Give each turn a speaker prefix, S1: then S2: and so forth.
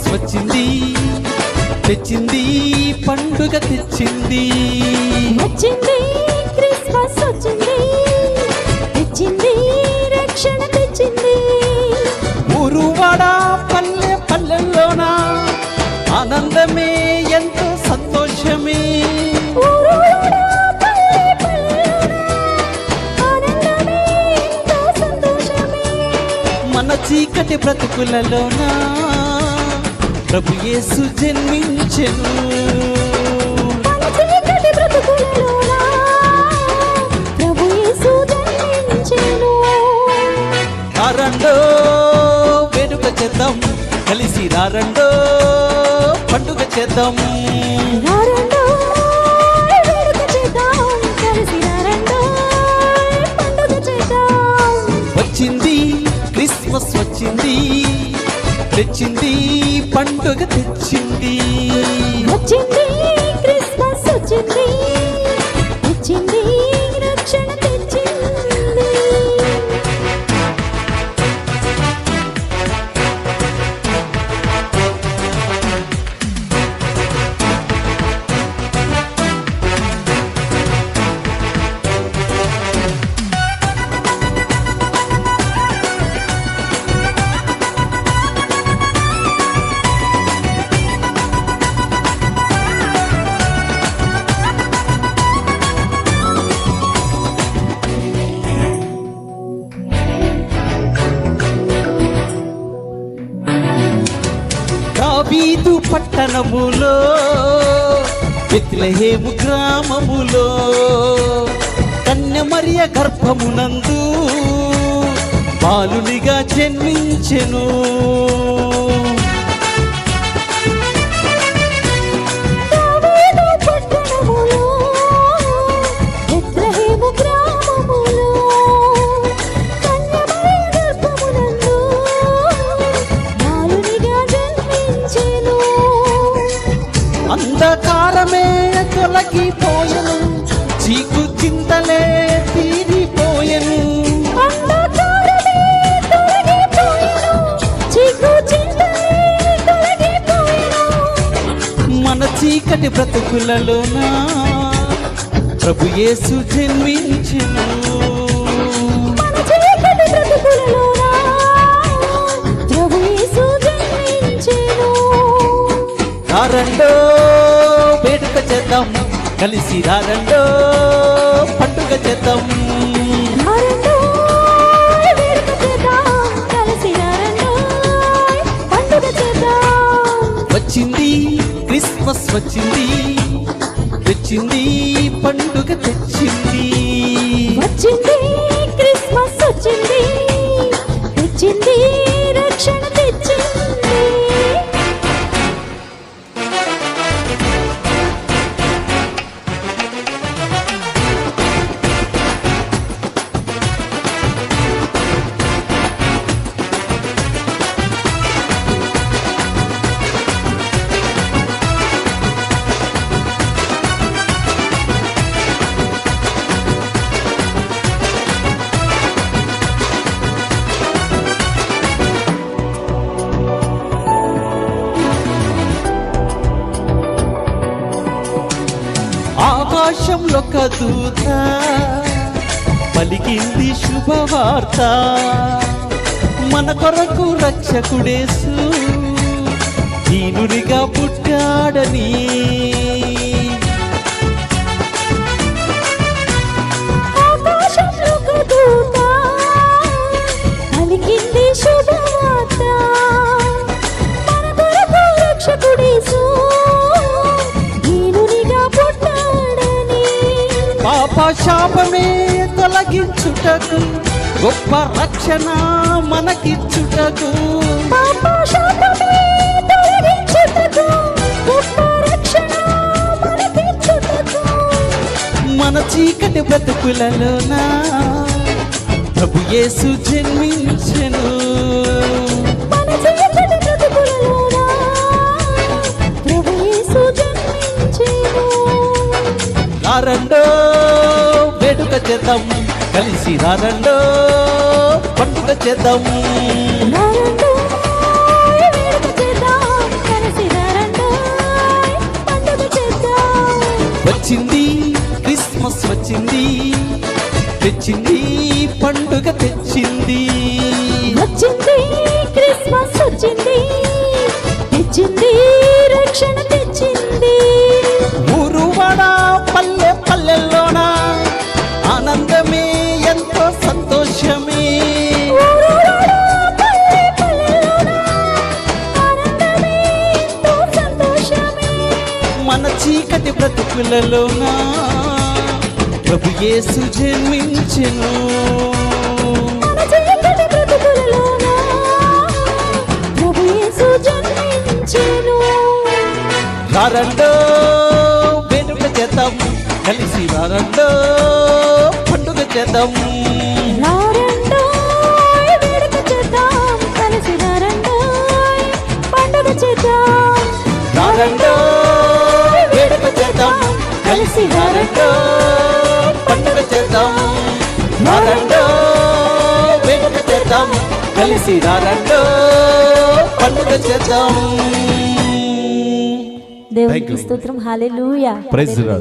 S1: Christmas వచ్చింది, తెచ్చింది పండుగ తెచ్చింది.
S2: వచ్చింది క్రిస్మస్ వచ్చింది, తెచ్చింది రక్షణ తెచ్చింది.
S1: ఊరువాడ పల్లె పల్లెల్లోన ఆనందమే ఎంతో సంతోషమే.
S2: ఊరువాడ పల్లె పల్లెలోన ఆనందమే ఎంతో సంతోషమే.
S1: మన చీకటి బ్రతుకులలోన ప్రభు యేసు జన్మించెను.
S2: మన చీకటి బ్రతుకులలోన ప్రభు యేసు జన్మించెను.
S1: రారండో వేడుక చేద్దాం, కలిసి రారండో పండుగ చేద్దాం.
S2: రారండో వేడుక చేద్దాం, కలిసి రారండో పండుగ చేద్దాం.
S1: వచ్చింది క్రిస్మస్ వచ్చింది, తెచ్చింది పండుగ తెచ్చింది.
S2: వచ్చింది క్రిస్మస్ వచ్చింది, తెచ్చింది రక్షణ తెచ్చింది.
S1: దావీదు పట్టణములో బెత్లెహేము గ్రామములో కన్యమరియ గర్భమునందు బాలునిగా జన్మించెను.
S2: దావీదు పట్టణములో బెత్లెహేము గ్రామములో కన్యమరియ గర్భమునందు బాలునిగా జన్మించెను.
S1: అంధకారమే తొలగిపోయెను, చీకు చింతలే తీరిపోయెను.
S2: అంధకారమే తొలగిపోయెను, చీకు చింతలే తొలగిపోయెను.
S1: మన చీకటి బ్రతుకులలోన ప్రభు యేసు జన్మించెను.
S2: మన చీకటి బ్రతుకులలోన ప్రభు యేసు జన్మించెను.
S1: రారండో వేడుక చేద్దాం, కలిసి రారండో పండుగ చేద్దాం.
S2: రారండో వేడుక చేద్దాం, కలిసి రారండో పండుగ చేద్దాం.
S1: వచ్చింది క్రిస్మస్ వచ్చింది, తెచ్చింది పండుగ తెచ్చింది.
S2: వచ్చింది క్రిస్మస్ వచ్చింది, తెచ్చింది రక్షణ తెచ్చింది.
S1: ఆకాశంలో ఒక దూత పలికింది శుభవార్త, మన కొరకు రక్షకుడేసు దీనునిగా పుట్టాడని.
S2: ఆకాశంలో ఒక దూత పలికింది శుభవార్త, మన కొరకు రక్షకుడేసు దీనునిగా పుట్టాడని.
S1: పాప శాపమే తొలగించుటకు, గొప్ప రక్షణ మనకిచ్చుటకు.
S2: పాప శాపమే తొలగించుటకు, గొప్ప రక్షణ మనకిచ్చుటకు.
S1: మన చీకటి బ్రతుకులలోన ప్రభు యేసు జన్మించెను.
S2: మన చీకటి బ్రతుకులలోన ప్రభు యేసు జన్మించెను.
S1: రారండో వేడుక చేద్దాం, కలిసి రారండో పండుగ చేద్దాం.
S2: రారండో వేడుక చేద్దాం,
S1: తెచ్చింది.
S2: వచ్చింది క్రిస్మస్ వచ్చింది, తెచ్చింది రక్షణ తెచ్చింది.
S1: ఊరువాడ పల్లె పల్లెల్లోన ఆనందమే ఎంతో సంతోషమే.
S2: ఊరూరా పల్లె పల్లెలోన ఆనందమే ఎంతో సంతోషమే.
S1: మన చీకటి బ్రతుకులలోన ప్రభు యేసు జన్మించెను.
S2: మన చీకటి బ్రతుకులలోన ప్రభు యేసు జన్మించెను.
S1: రారండో వేడుక చేద్దాం, కలిసి రారండో పండుగ చేద్దాం.
S2: రారండోయ్ వేడుక చేద్దాం, కలిసి రారండోయ్ పండుగ చేద్దాం.
S1: రారండో వేడుక చేద్దాం, కలిసి రారండో పండుగ చేద్దాం. రారండో వేడుక చేద్దాం, కలిసి రారండో పండుగ చేద్దాం.
S2: దేవునికి స్తోత్రం, హల్లెలూయా.
S1: Praise the lord.